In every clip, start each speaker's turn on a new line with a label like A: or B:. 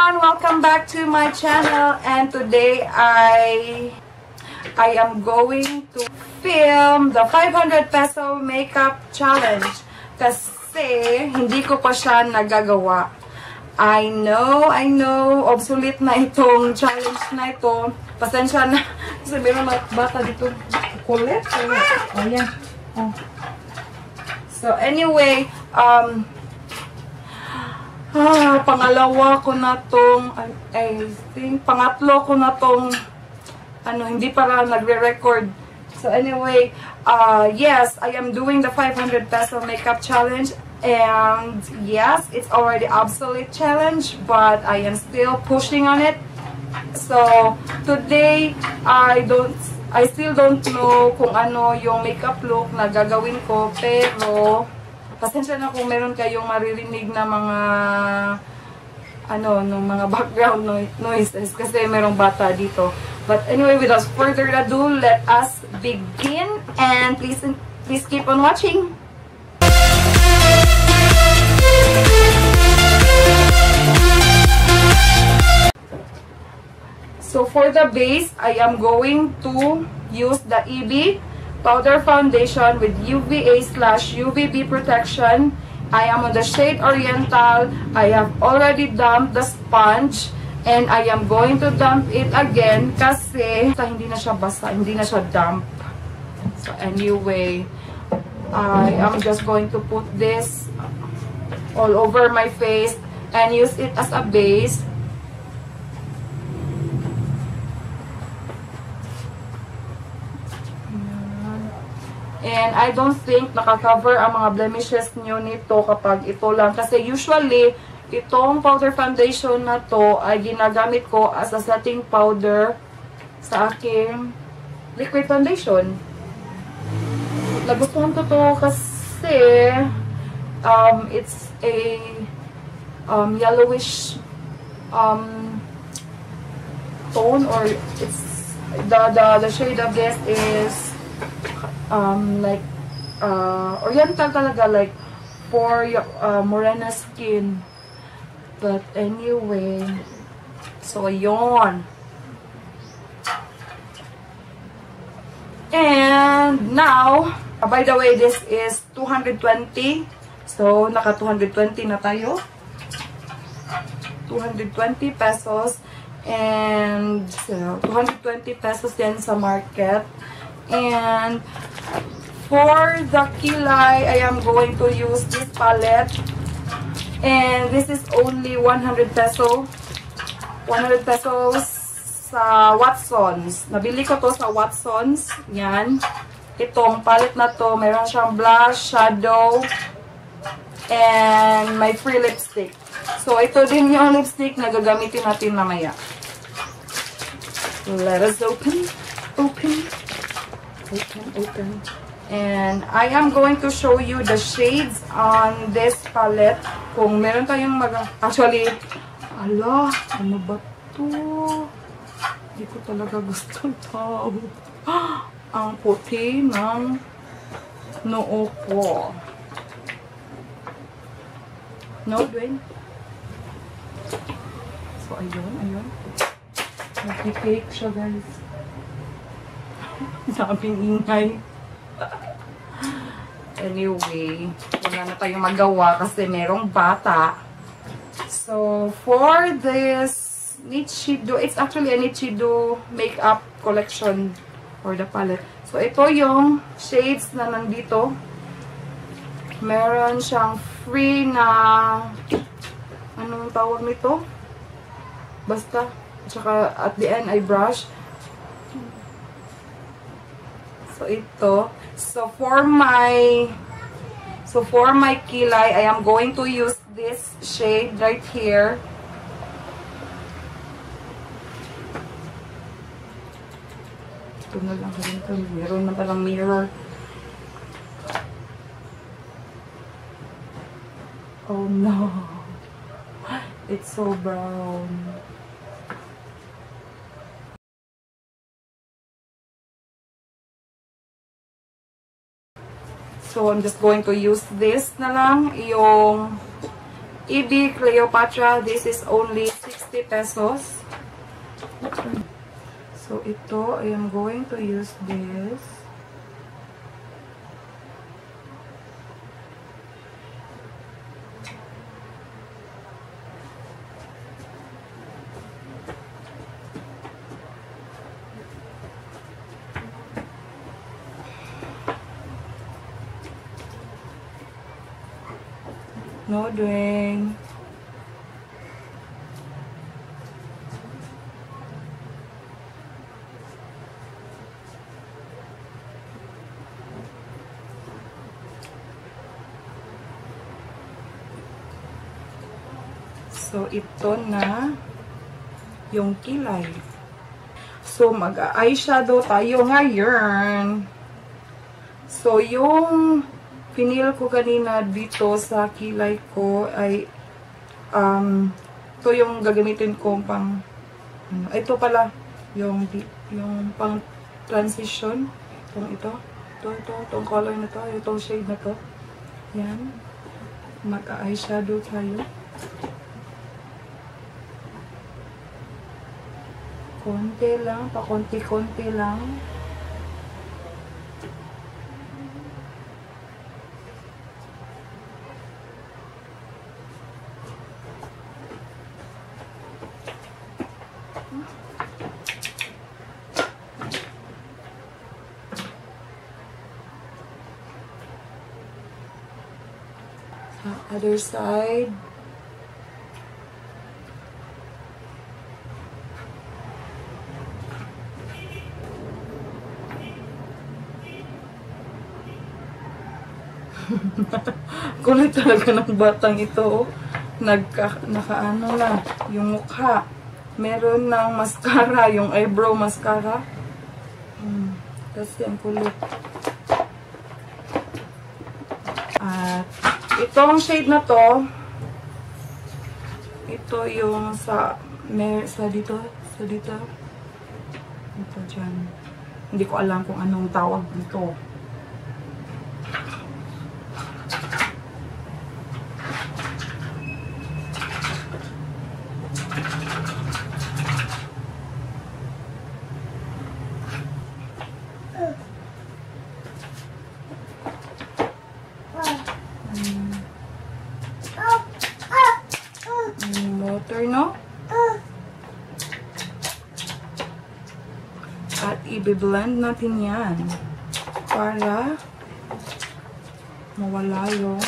A: everyone! Welcome back to my channel, and today I am going to film the 500 peso makeup challenge kasi hindi ko pa siya nagagawa. I know, obsolete na itong challenge na ito. Pasensya na kasi meron bata dito. Kulit? Oh, yan. Oh. So anyway, pangalawa ko na tong, I think, pangatlo ko na tong, hindi para nagre-record. So anyway, yes, I am doing the 500 peso makeup challenge. And yes, it's already obsolete challenge, but I am still pushing on it. So today, I still don't know kung ano yung makeup look na gagawin ko, pero pasensya na kung meron kayong maririnig na mga mga background noises kasi merong bata dito. But anyway, without further ado, let us begin, and please keep on watching. So for the base, I am going to use the EB Powder Foundation with UVA/UVB protection. I am on the shade Oriental. I have already dumped the sponge, and I am going to dump it again kasi hindi na siya basa, hindi na siya damp. So anyway, I am just going to put this all over my face and use it as a base. And I don't think nakakover ang mga blemishes nyo nito kapag ito lang. Kasi usually, itong powder foundation na to ay ginagamit ko as a setting powder sa aking liquid foundation. Nagustuhan ko to kasi it's a yellowish tone, or it's the shade of this is like Oriental talaga, like for morena skin. But anyway, so yun. And now, by the way, this is 220. So naka 220 na tayo. 220 pesos. And 220 pesos din sa market. And for the kilay, I am going to use this palette. And this is only 100 peso. 100 pesos sa Watsons. Nabili ko to sa Watsons. Yan. Itong palette na to, meron siyang blush, shadow, and my free lipstick. So ito din yung lipstick na gagamitin natin mamaya. Let us open. And I am going to show you the shades on this palette. Kung meron tayong actually, ano ba to? Hindi ko talaga gusto ito. Ang puti ng noo ko. No, Dwayne? So, ayun. Nag-cake siya, guys. Daming ingay. Anyway, wala na tayong magawa kasi merong bata. So, for this Nichido, it's actually a Nichido makeup collection for the palette. So, ito yung shades na nandito. Meron siyang free na, anong tawag nito? Basta. Tsaka at the end, I brush. So, ito. So, for my kilay, I am going to use this shade right here. Ito na lang. Meron na palang mirror. Oh no. It's so brown. So, I'm just going to use this na lang, yung EB Cleopatra. This is only 60 pesos. So, ito, I am going to use this. No doing. So, ito na yung kilay. So, mag-eyeshadow tayo ngayon. So, yung pinil ko kanina dito sa kilay ko ay ito yung gagamitin ko pang ito pala yung pang transition itong color na to, itong shade na to. Yan, mag-eyeshadow tayo. Konti lang, pakonti-konti lang. Other side. Kulit talaga ng batang ito. Nakaano na yung mukha. Meron ng mascara, yung eyebrow mascara. Kasi ang kulit. At itong shade na to, ito yung sa dito. Ito dyan. Hindi ko alam kung anong tawag dito. Water, no? At i-blend natin yan para mawala yung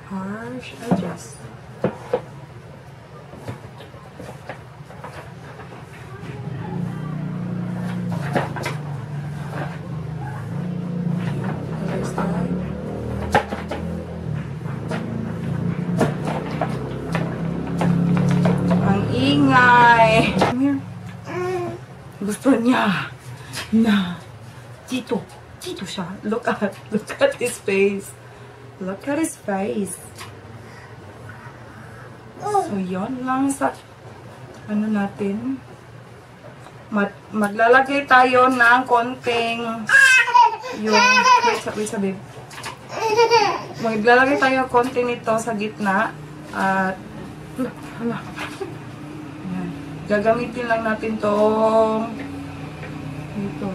A: harsh edges. Ingay. Come here. Gusto niya na dito siya. Look at his face. Look at his face. So, yon lang sa ano natin. Maglalagay tayo ng konting yung wait sa babe. Maglalagay tayo ng konting nito sa gitna at hala. Gagamitin lang natin tong dito.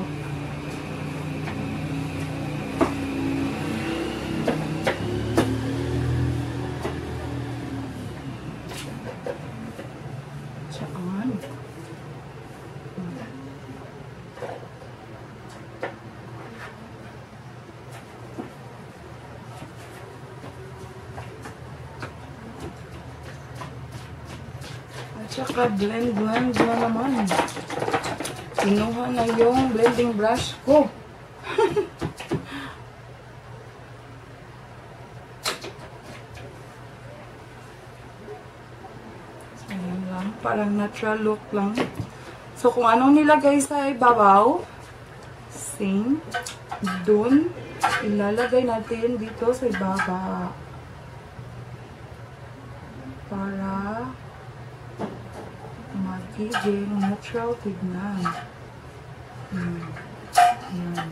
A: Saan? Tsaka blend na naman. Kinuha na yung blending brush ko. So, ayan lang. Parang natural look lang. So, kung anong nilagay sa ibabaw, same. Dun, ilalagay natin dito sa ibabaw. Para magiging natural tignan. Yan.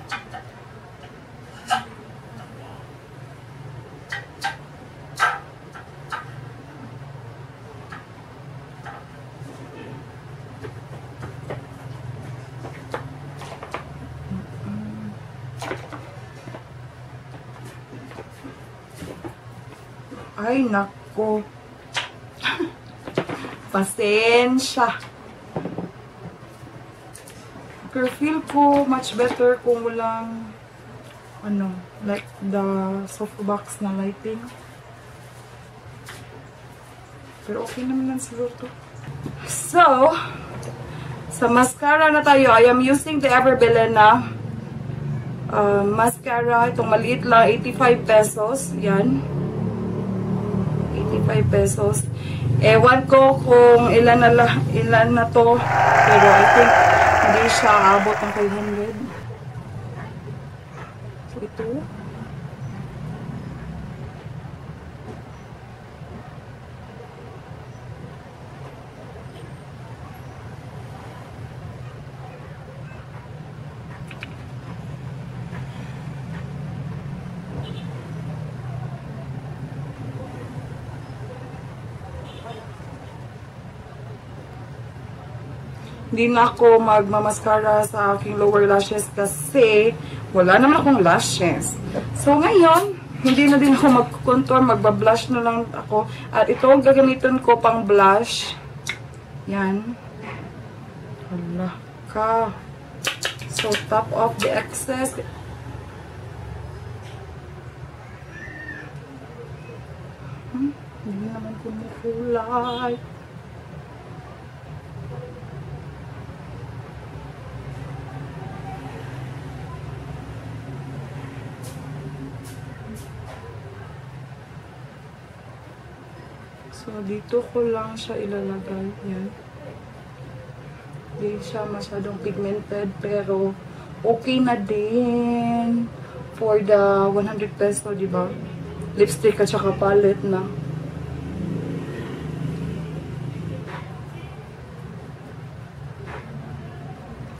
A: Ay, nako. Pasensya. Pero feel ko much better kung walang ano, like the softbox na lighting. Pero okay naman lang siguro to. So, sa mascara na tayo, I am using the Everbelen na mascara. Itong maliit lang, 85 pesos. Yan. 85 pesos. Ewan ko kung ilan na to. Pero I think hindi siya abot ng 500. So, ito. Hindi na ako magmamaskara sa aking lower lashes kasi wala naman akong lashes. So ngayon, hindi na din ako mag-contour, magbablush na lang ako. At ito ang gagamitin ko pang blush. Yan. Hala ka. So top off the excess. Hindi naman kumukulay. So, dito ko lang siya ilalagay. Yan. Hindi siya masyadong pigmented, pero okay na din for the 100 peso, diba? Lipstick at saka palette na.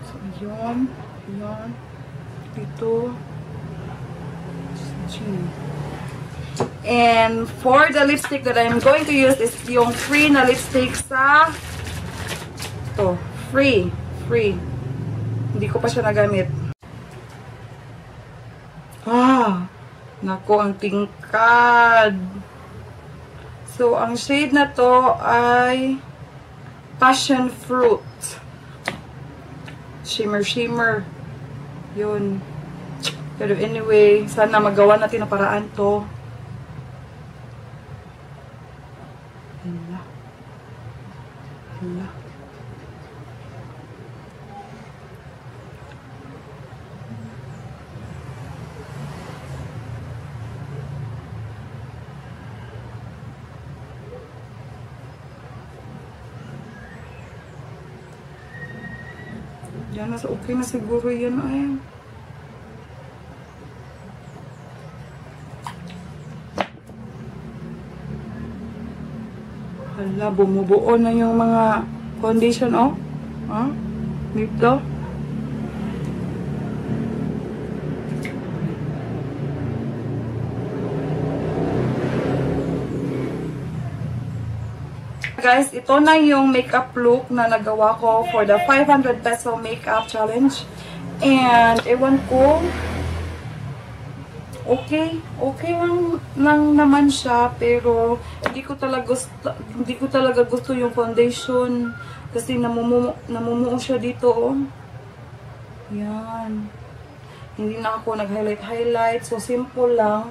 A: So, yun. Yun. Dito. And for the lipstick that I'm going to use is yung free na lipstick sa ito. Free. Hindi ko pa siya nagamit. Nako, ang tingkad. So, ang shade na to ay Passion Fruit. Shimmer. Yun. Pero anyway, sana magawa natin ang paraan to. Hala. Yan, okay na siguro yan ay. Hala, bumubuo na yung mga foundation, oh. Dito. Guys, ito na yung makeup look na nagawa ko for the 500 peso makeup challenge. And, ewan ko, okay lang naman siya, pero hindi ko talaga gusto yung foundation kasi namumuo siya dito, oh. Yan. Hindi na ako nag-highlight, so simple lang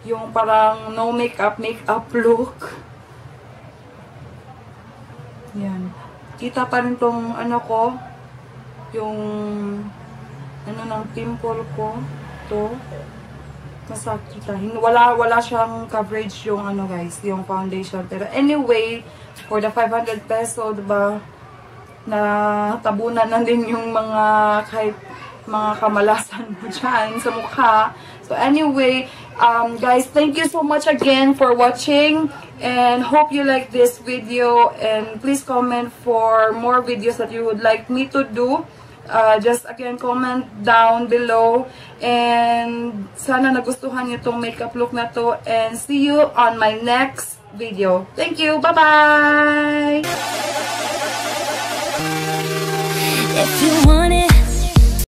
A: yung parang no makeup look. Yan. Kita pa rin tong ano ko, yung ano ng pimple ko, to. Masakita. Wala siyang coverage yung ano guys, yung foundation. Pero anyway, for the 500 peso, diba, na tabunan na din yung mga kahit mga kamalasan mo dyan sa mukha. So anyway, guys, thank you so much again for watching. And hope you like this video. And please comment for more videos that you would like me to do. Just again, comment down below. And sana nagustuhan niyo tong makeup look na to. And see you on my next video. Thank you. Bye-bye!